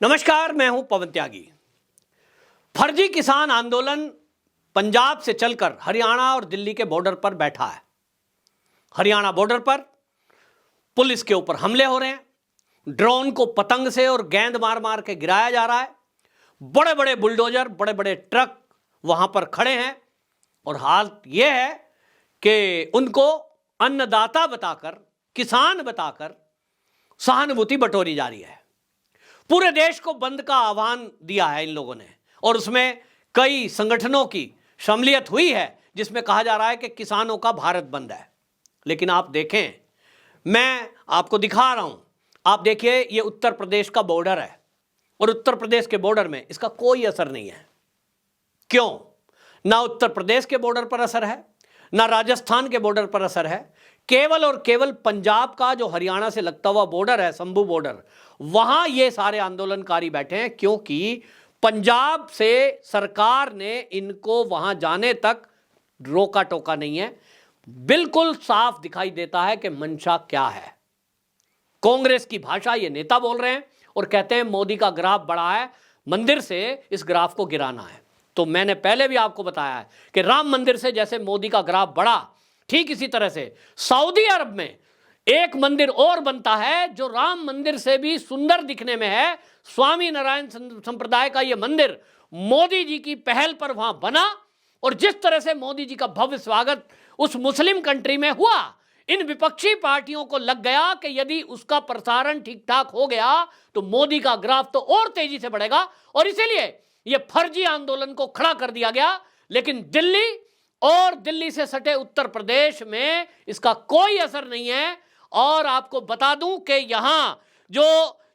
नमस्कार, मैं हूं पवन त्यागी। फर्जी किसान आंदोलन पंजाब से चलकर हरियाणा और दिल्ली के बॉर्डर पर बैठा है। हरियाणा बॉर्डर पर पुलिस के ऊपर हमले हो रहे हैं, ड्रोन को पतंग से और गेंद मार मार के गिराया जा रहा है। बड़े बड़े बुलडोजर, बड़े बड़े ट्रक वहां पर खड़े हैं और हालत यह है कि उनको अन्नदाता बताकर, किसान बताकर सहानुभूति बटोरी जा रही है। पूरे देश को बंद का आह्वान दिया है इन लोगों ने और उसमें कई संगठनों की शमूलियत हुई है, जिसमें कहा जा रहा है कि किसानों का भारत बंद है। लेकिन आप देखें, मैं आपको दिखा रहा हूं, आप देखिए, ये उत्तर प्रदेश का बॉर्डर है और उत्तर प्रदेश के बॉर्डर में इसका कोई असर नहीं है। क्यों? ना उत्तर प्रदेश के बॉर्डर पर असर है, ना राजस्थान के बॉर्डर पर असर है। केवल और केवल पंजाब का जो हरियाणा से लगता हुआ बॉर्डर है, शंभू बॉर्डर, वहां ये सारे आंदोलनकारी बैठे हैं, क्योंकि पंजाब से सरकार ने इनको वहां जाने तक रोका टोका नहीं है। बिल्कुल साफ दिखाई देता है कि मंशा क्या है। कांग्रेस की भाषा ये नेता बोल रहे हैं और कहते हैं मोदी का ग्राफ बढ़ा है, मंदिर से इस ग्राफ को गिराना है। तो मैंने पहले भी आपको बताया है कि राम मंदिर से जैसे मोदी का ग्राफ बढ़ा, ठीक इसी तरह से सऊदी अरब में एक मंदिर और बनता है जो राम मंदिर से भी सुंदर दिखने में है। स्वामी नारायण संप्रदाय का यह मंदिर मोदी जी की पहल पर वहां बना और जिस तरह से मोदी जी का भव्य स्वागत उस मुस्लिम कंट्री में हुआ, इन विपक्षी पार्टियों को लग गया कि यदि उसका प्रसारण ठीक ठाक हो गया तो मोदी का ग्राफ तो और तेजी से बढ़ेगा और इसीलिए यह फर्जी आंदोलन को खड़ा कर दिया गया। लेकिन दिल्ली और दिल्ली से सटे उत्तर प्रदेश में इसका कोई असर नहीं है। और आपको बता दूं कि यहां जो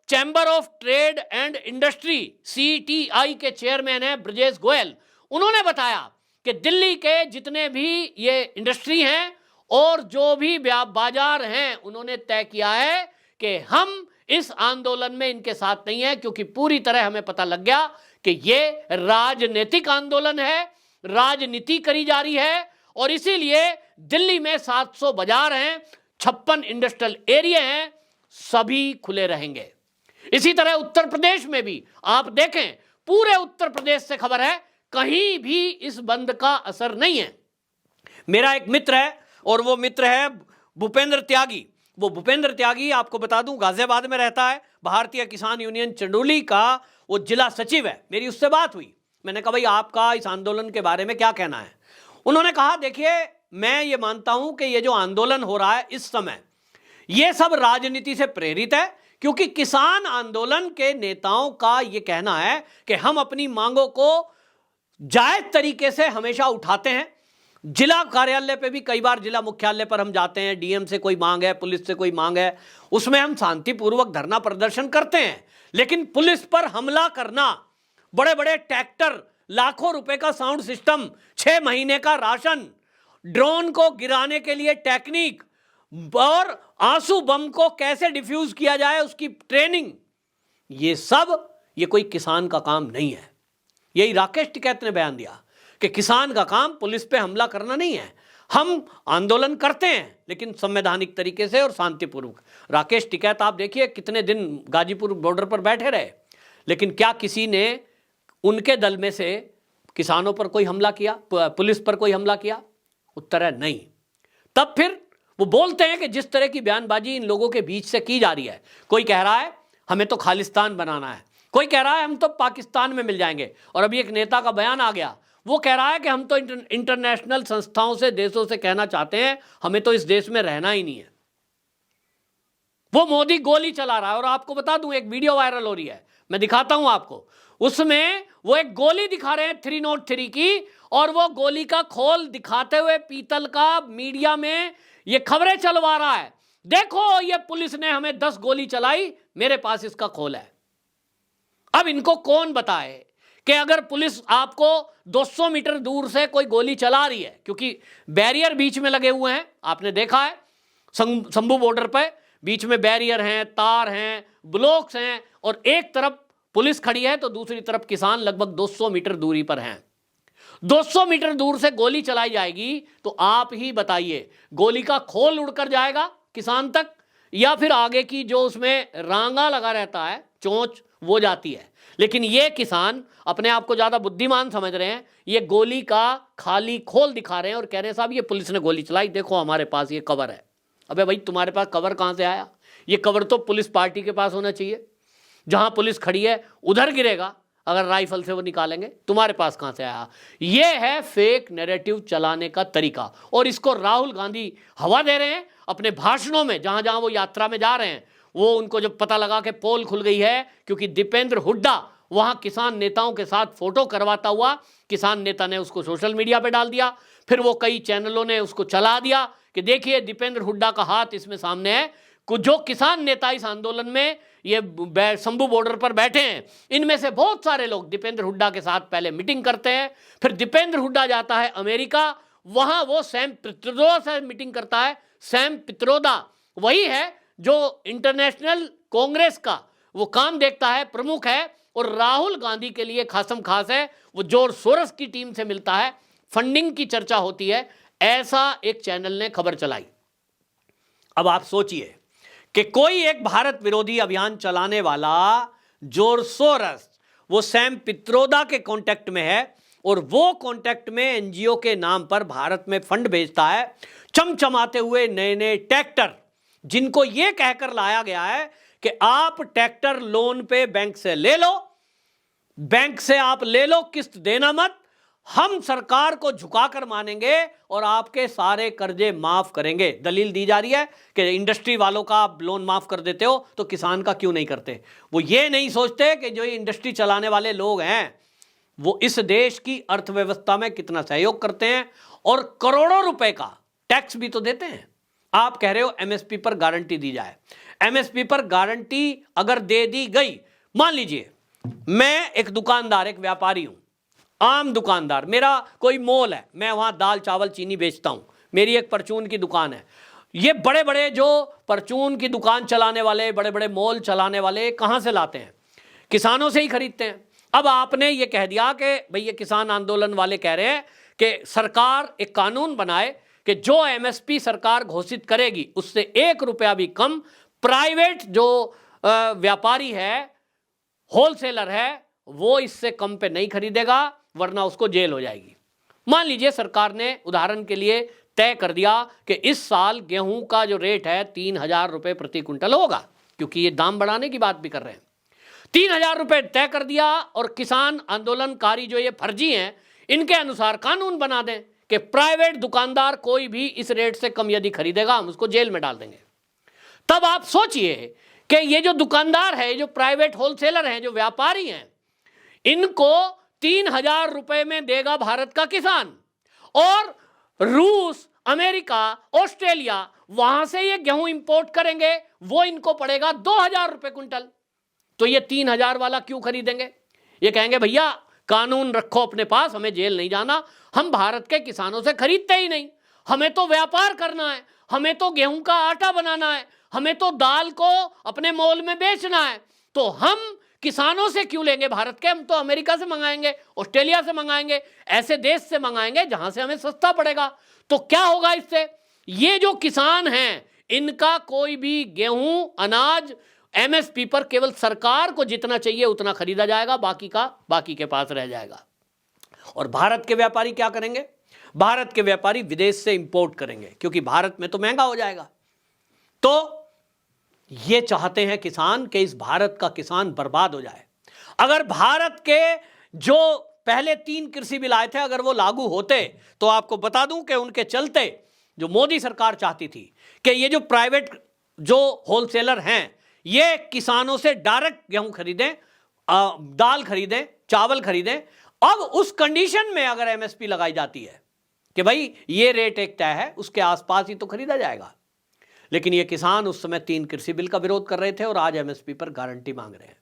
chamber of trade and industry CTI के चेयरमैन हैं ब्रजेश गोयल, उन्होंने बताया कि दिल्ली के जितने भी ये इंडस्ट्री हैं और जो भी बाजार हैं, उन्होंने तय किया है कि हम इस आंदोलन में इनके साथ नहीं है, क्योंकि पूरी तरह हमें पता लग गया कि ये राजनीतिक आंदोलन है, राजनीति करी जा रही है। और इसीलिए दिल्ली में 700 बाजार हैं, 56 इंडस्ट्रियल एरिया हैं, सभी खुले रहेंगे। इसी तरह उत्तर प्रदेश में भी आप देखें, पूरे उत्तर प्रदेश से खबर है, कहीं भी इस बंद का असर नहीं है। मेरा एक मित्र है और वो मित्र है भूपेंद्र त्यागी। वो भूपेंद्र त्यागी, आपको बता दूं, गाजियाबाद में रहता है, भारतीय किसान यूनियन चंडोली का वो जिला सचिव है। मेरी उससे बात हुई, मैंने कहा भाई आपका इस आंदोलन के बारे में क्या कहना है। उन्होंने कहा देखिए, मैं ये मानता हूं कि ये जो आंदोलन हो रहा है इस समय, ये सब राजनीति से प्रेरित है, क्योंकि किसान आंदोलन के नेताओं का ये कहना है कि हम अपनी मांगों को जायज तरीके से हमेशा उठाते हैं। जिला कार्यालय पे भी कई बार, जिला मुख्यालय पर हम जाते हैं, DM से कोई मांग है, पुलिस से कोई मांग है, उसमें हम शांतिपूर्वक धरना प्रदर्शन करते हैं। लेकिन पुलिस पर हमला करना, बड़े बड़े ट्रैक्टर, लाखों रुपए का साउंड सिस्टम, 6 महीने का राशन, ड्रोन को गिराने के लिए टेक्निक और आंसू बम को कैसे डिफ्यूज किया जाए उसकी ट्रेनिंग, ये कोई किसान का काम नहीं है। यही राकेश टिकैत ने बयान दिया कि किसान का काम पुलिस पे हमला करना नहीं है। हम आंदोलन करते हैं लेकिन संवैधानिक तरीके से और शांतिपूर्वक। राकेश टिकैत आप देखिए कितने दिन गाजीपुर बॉर्डर पर बैठे रहे, लेकिन क्या किसी ने उनके दल में से किसानों पर कोई हमला किया, पुलिस पर कोई हमला किया? उत्तर है नहीं। तब फिर वो बोलते हैं कि जिस तरह की बयानबाजी इन लोगों के बीच से की जा रही है, कोई कह रहा है हमें तो खालिस्तान बनाना है, कोई कह रहा है हम तो पाकिस्तान में मिल जाएंगे, और अभी एक नेता का बयान आ गया, वो कह रहा है कि हम तो इंटरनेशनल संस्थाओं से, देशों से कहना चाहते हैं हमें तो इस देश में रहना ही नहीं है। वो मोदी गोली चला रहा है। और आपको बता दूं, एक वीडियो वायरल हो रही है, मैं दिखाता हूं आपको। उसमें वो एक गोली दिखा रहे हैं 303 की, और वो गोली का खोल दिखाते हुए पीतल का मीडिया में ये खबरें चलवा रहा है, देखो ये पुलिस ने हमें 10 गोली चलाई, मेरे पास इसका खोल है। अब इनको कौन बताए कि अगर पुलिस आपको 200 मीटर दूर से कोई गोली चला रही है, क्योंकि बैरियर बीच में लगे हुए हैं, आपने देखा है शंभू बॉर्डर पे बीच में बैरियर हैं, तार हैं, ब्लॉक्स हैं, और एक तरफ पुलिस खड़ी है तो दूसरी तरफ किसान लगभग 200 मीटर दूरी पर हैं। 200 मीटर दूर से गोली चलाई जाएगी तो आप ही बताइए, गोली का खोल उड़कर जाएगा किसान तक, या फिर आगे की जो उसमें रांगा लगा रहता है, चोंच वो जाती है। लेकिन ये किसान अपने आप को ज्यादा बुद्धिमान समझ रहे हैं, ये गोली का खाली खोल दिखा रहे हैं और कह रहे हैं साहब ये पुलिस ने गोली चलाई, देखो हमारे पास ये कवर है। अबे भाई तुम्हारे पास कवर कहां से आया? ये कवर तो पुलिस पार्टी के पास होना चाहिए, जहां पुलिस खड़ी है उधर गिरेगा अगर राइफल से वो निकालेंगे, तुम्हारे पास कहां से आया? ये है फेक नैरेटिव चलाने का तरीका, और इसको राहुल गांधी हवा दे रहे हैं अपने भाषणों में। जहां जहां वो यात्रा में जा रहे हैं, वो उनको जब पता लगा कि पोल खुल गई है, क्योंकि दीपेंद्र हुड्डा वहां किसान नेताओं के साथ फोटो करवाता हुआ, किसान नेता ने उसको सोशल मीडिया पे डाल दिया, फिर वो कई चैनलों ने उसको चला दिया कि देखिए दीपेंद्र हुड्डा का हाथ इसमें सामने है। जो किसान नेता इस आंदोलन में ये शंभू बॉर्डर पर बैठे हैं, इनमें से बहुत सारे लोग दीपेंद्र हुड्डा के साथ पहले मीटिंग करते हैं, फिर दीपेंद्र हुड्डा जाता है अमेरिका, वहां वो सैम पित्रोदा से मीटिंग करता है। सैम पित्रोदा वही है जो इंटरनेशनल कांग्रेस का वो काम देखता है, प्रमुख है, और राहुल गांधी के लिए खासम खास है। वो जॉर्ज सोरस की टीम से मिलता है, फंडिंग की चर्चा होती है, ऐसा एक चैनल ने खबर चलाई। अब आप सोचिए कि कोई एक भारत विरोधी अभियान चलाने वाला जॉर्ज सोरस वो सैम पित्रोदा के कांटेक्ट में है, और वो कांटेक्ट में एनजीओ के नाम पर भारत में फंड भेजता है, चमचमाते हुए नए नए ट्रैक्टर, जिनको ये कहकर लाया गया है कि आप ट्रैक्टर लोन पे बैंक से ले लो, बैंक से आप ले लो, किस्त देना मत, हम सरकार को झुकाकर मानेंगे और आपके सारे कर्जे माफ करेंगे। दलील दी जा रही है कि इंडस्ट्री वालों का आप लोन माफ कर देते हो तो किसान का क्यों नहीं करते। वो ये नहीं सोचते कि जो ये इंडस्ट्री चलाने वाले लोग हैं वो इस देश की अर्थव्यवस्था में कितना सहयोग करते हैं, और करोड़ों रुपए का टैक्स भी तो देते हैं। आप कह रहे हो एमएसपी पर गारंटी दी जाए, एमएसपी पर गारंटी अगर दे दी गई, मान लीजिए मैं एक दुकानदार, एक व्यापारी हूं, आम दुकानदार, मेरा कोई मॉल है, मैं वहां दाल चावल चीनी बेचता हूं, मेरी एक परचून की दुकान है। ये बड़े बड़े जो परचून की दुकान चलाने वाले, बड़े बड़े मॉल चलाने वाले कहां से लाते हैं? किसानों से ही खरीदते हैं। अब आपने ये कह दिया कि भाई ये किसान आंदोलन वाले कह रहे हैं कि सरकार एक कानून बनाए कि जो एमएसपी सरकार घोषित करेगी उससे 1 रुपया भी कम प्राइवेट जो व्यापारी है, होलसेलर है, वो इससे कम पे नहीं खरीदेगा, वरना उसको जेल हो जाएगी। मान लीजिए सरकार ने उदाहरण के लिए तय कर दिया कि इस साल गेहूं का जो रेट है 3,000 रुपए प्रति क्विंटल होगा, क्योंकि ये दाम बढ़ाने की बात भी कर रहे हैं। 3,000 रुपए तय कर दिया, और किसान आंदोलनकारी जो ये फर्जी हैं, इनके अनुसार कानून बना दें कि प्राइवेट दुकानदार कोई भी इस रेट से कम यदि खरीदेगा हम उसको जेल में डाल देंगे। तब आप सोचिए कि ये जो दुकानदार है, जो प्राइवेट होलसेलर हैं, जो व्यापारी हैं, इनको 3,000 रुपए में देगा भारत का किसान, और रूस, अमेरिका, ऑस्ट्रेलिया, वहां से ये गेहूं इंपोर्ट करेंगे, वो इनको पड़ेगा 2,000 रुपए क्विंटल। तो ये 3,000 वाला क्यों खरीदेंगे? ये कहेंगे भैया कानून रखो अपने पास, हमें जेल नहीं जाना, हम भारत के किसानों से खरीदते ही नहीं, हमें तो व्यापार करना है, हमें तो गेहूं का आटा बनाना है, हमें तो दाल को अपने मॉल में बेचना है, तो हम किसानों से क्यों लेंगे भारत के? हम तो अमेरिका से मंगाएंगे, ऑस्ट्रेलिया से मंगाएंगे, ऐसे देश से मंगाएंगे जहां से हमें सस्ता पड़ेगा। तो क्या होगा इससे? ये जो किसान हैं, इनका कोई भी गेहूं, अनाज एमएसपी पर केवल सरकार को जितना चाहिए उतना खरीदा जाएगा, बाकी के पास रह जाएगा। और भारत के व्यापारी क्या करेंगे? भारत के व्यापारी विदेश से इंपोर्ट करेंगे, क्योंकि भारत में तो महंगा हो जाएगा। तो ये चाहते हैं किसान कि इस भारत का किसान बर्बाद हो जाए। अगर भारत के जो पहले 3 कृषि बिल आए थे, अगर वो लागू होते, तो आपको बता दूं कि उनके चलते जो मोदी सरकार चाहती थी कि ये जो प्राइवेट जो होलसेलर हैं, ये किसानों से डायरेक्ट गेहूं खरीदें, दाल खरीदें, चावल खरीदें। अब उस कंडीशन में अगर एमएसपी लगाई जाती है कि भाई ये रेट एक तय है, उसके आसपास ही तो खरीदा जाएगा। लेकिन ये किसान उस समय 3 कृषि बिल का विरोध कर रहे थे और आज एमएसपी पर गारंटी मांग रहे हैं।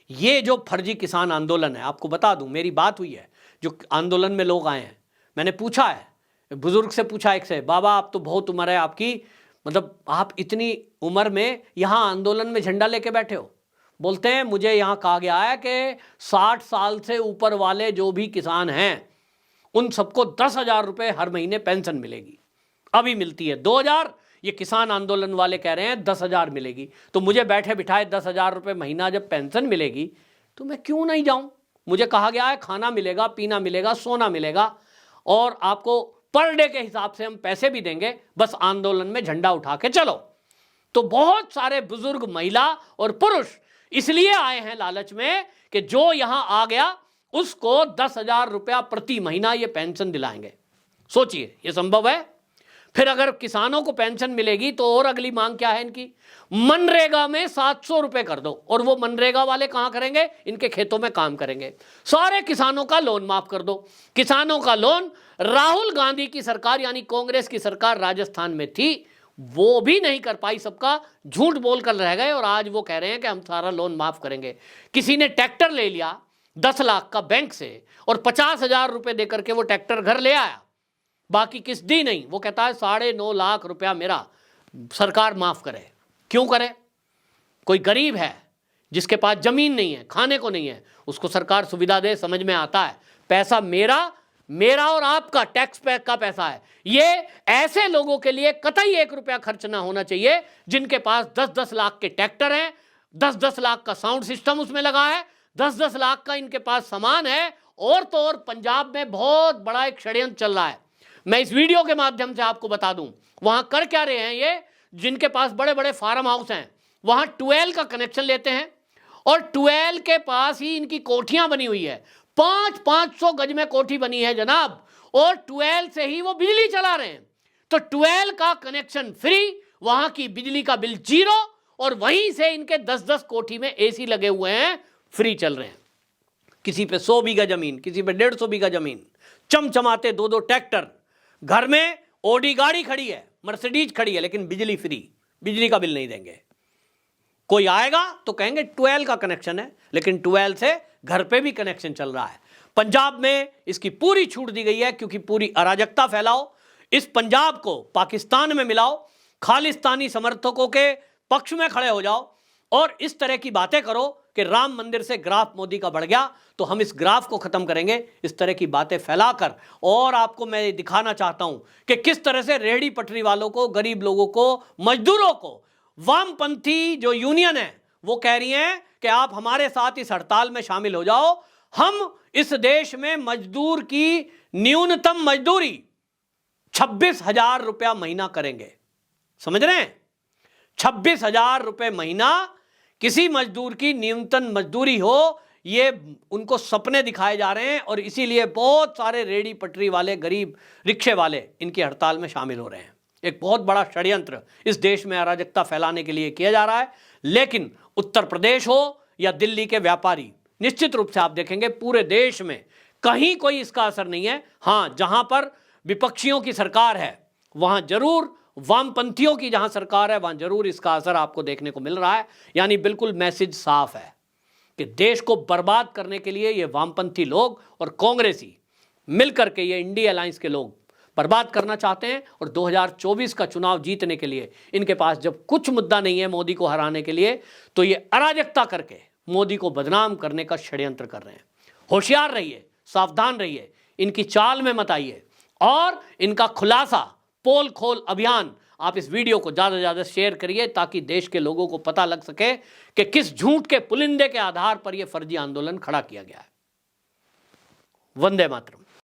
ये जो फर्जी किसान आंदोलन है, आपको बता दूं, मेरी बात हुई है, जो आंदोलन में लोग आए हैं, मैंने पूछा है, बुजुर्ग से पूछा एक से, बाबा आप तो बहुत उम्र है आपकी, मतलब आप इतनी उम्र में यहाँ आंदोलन में झंडा लेके बैठे हो? बोलते हैं मुझे यहाँ कहा गया है कि 60 साल से ऊपर वाले जो भी किसान हैं उन सबको 10,000 रुपये हर महीने पेंशन मिलेगी। अभी मिलती है 2,000, ये किसान आंदोलन वाले कह रहे हैं 10,000 मिलेगी, तो मुझे बैठे बिठाए 10,000 रुपये महीना जब पेंशन मिलेगी तो मैं क्यों नहीं जाऊं? मुझे कहा गया है खाना मिलेगा, पीना मिलेगा, सोना मिलेगा और आपको पर डे के हिसाब से हम पैसे भी देंगे, बस आंदोलन में झंडा उठा के चलो। तो बहुत सारे बुजुर्ग महिला और पुरुष इसलिए आए हैं लालच में कि जो यहां आ गया उसको 10,000 रुपया प्रति महीना ये पेंशन दिलाएंगे। सोचिए, ये संभव है? फिर अगर किसानों को पेंशन मिलेगी तो और अगली मांग क्या है इनकी? मनरेगा में 700 रुपए कर दो। और वो मनरेगा वाले कहां करेंगे? इनके खेतों में काम करेंगे। सारे किसानों का लोन माफ कर दो। किसानों का लोन राहुल गांधी की सरकार यानी कांग्रेस की सरकार राजस्थान में थी, वो भी नहीं कर पाई, सबका झूठ बोलकर रह गए और आज वो कह रहे हैं कि हम सारा लोन माफ करेंगे। किसी ने ट्रैक्टर ले लिया 10 लाख का बैंक से और 50,000 रुपए देकर के वो ट्रैक्टर घर ले आया, बाकी किस्त दी नहीं। वो कहता है 9.5 लाख रुपया मेरा सरकार माफ करे। क्यों करे? कोई गरीब है जिसके पास जमीन नहीं है, खाने को नहीं है, उसको सरकार सुविधा दे, समझ में आता है। पैसा मेरा और आपका टैक्स पैक का पैसा है। ये ऐसे लोगों के लिए कतई 1 रुपया खर्च ना होना चाहिए जिनके पास 10-10 लाख के ट्रैक्टर हैं, 10-10 लाख का साउंड सिस्टम उसमें लगा है, 10-10 लाख का इनके पास सामान है। और तो और पंजाब में बहुत बड़ा एक षड्यंत्र चल रहा है। मैं इस वीडियो के माध्यम से आपको बता दूं वहां कर क्या रहे हैं ये, जिनके पास बड़े बड़े फार्म हाउस हैं वहां ट्वेल्व का कनेक्शन लेते हैं और ट्वेल्व के पास ही इनकी कोठियां बनी हुई है। 500 गज में कोठी बनी है जनाब, और 12 से ही वो बिजली चला रहे हैं। तो 12 का कनेक्शन फ्री, वहां की बिजली का बिल 0, और वहीं से इनके 10-10 कोठी में एसी लगे हुए हैं, फ्री चल रहे हैं। किसी पे 100 बीघा जमीन, किसी पे 150 बीघा जमीन, चमचमाते 2-2 ट्रैक्टर, घर में ओडी गाड़ी खड़ी है, मर्सिडीज खड़ी है, लेकिन बिजली फ्री, बिजली का बिल नहीं देंगे। कोई आएगा तो कहेंगे 12 का कनेक्शन है, लेकिन 12 से घर पे भी कनेक्शन चल रहा है। पंजाब में इसकी पूरी छूट दी गई है क्योंकि पूरी अराजकता फैलाओ, इस पंजाब को पाकिस्तान में मिलाओ, खालिस्तानी समर्थकों के पक्ष में खड़े हो जाओ और इस तरह की बातें करो कि राम मंदिर से ग्राफ मोदी का बढ़ गया तो हम इस ग्राफ को खत्म करेंगे। इस तरह की बातें फैलाकर, और आपको मैं दिखाना चाहता हूं कि किस तरह से रेहड़ी पटरी वालों को, गरीब लोगों को, मजदूरों को वामपंथी जो यूनियन है वो कह रही हैं कि आप हमारे साथ इस हड़ताल में शामिल हो जाओ। हम इस देश में मजदूर की न्यूनतम मजदूरी 26,000 रुपया महीना करेंगे। समझ रहे हैं? 26,000 रुपये महीना किसी मजदूर की न्यूनतम मजदूरी हो, ये उनको सपने दिखाए जा रहे हैं और इसीलिए बहुत सारे रेहड़ी पटरी वाले, गरीब रिक्शे वाले इनकी हड़ताल में शामिल हो रहे हैं। एक बहुत बड़ा षड्यंत्र इस देश में अराजकता फैलाने के लिए किया जा रहा है। लेकिन उत्तर प्रदेश हो या दिल्ली के व्यापारी, निश्चित रूप से आप देखेंगे पूरे देश में कहीं कोई इसका असर नहीं है। हां, जहां पर विपक्षियों की सरकार है वहां जरूर, वामपंथियों की जहां सरकार है वहां जरूर इसका असर आपको देखने को मिल रहा है। यानी बिल्कुल मैसेज साफ है कि देश को बर्बाद करने के लिए ये वामपंथी लोग और कांग्रेसी मिलकर के, ये इंडिया अलायंस के लोग बर्बाद करना चाहते हैं। और 2024 का चुनाव जीतने के लिए इनके पास जब कुछ मुद्दा नहीं है मोदी को हराने के लिए, तो ये अराजकता करके मोदी को बदनाम करने का षड्यंत्र कर रहे हैं। होशियार रहिए, सावधान रहिए, इनकी चाल में मत आइए। और इनका खुलासा, पोल खोल अभियान, आप इस वीडियो को ज़्यादा से ज़्यादा शेयर करिए ताकि देश के लोगों को पता लग सके कि किस झूठ के पुलिंदे के आधार पर यह फर्जी आंदोलन खड़ा किया गया है। वंदे मातरम।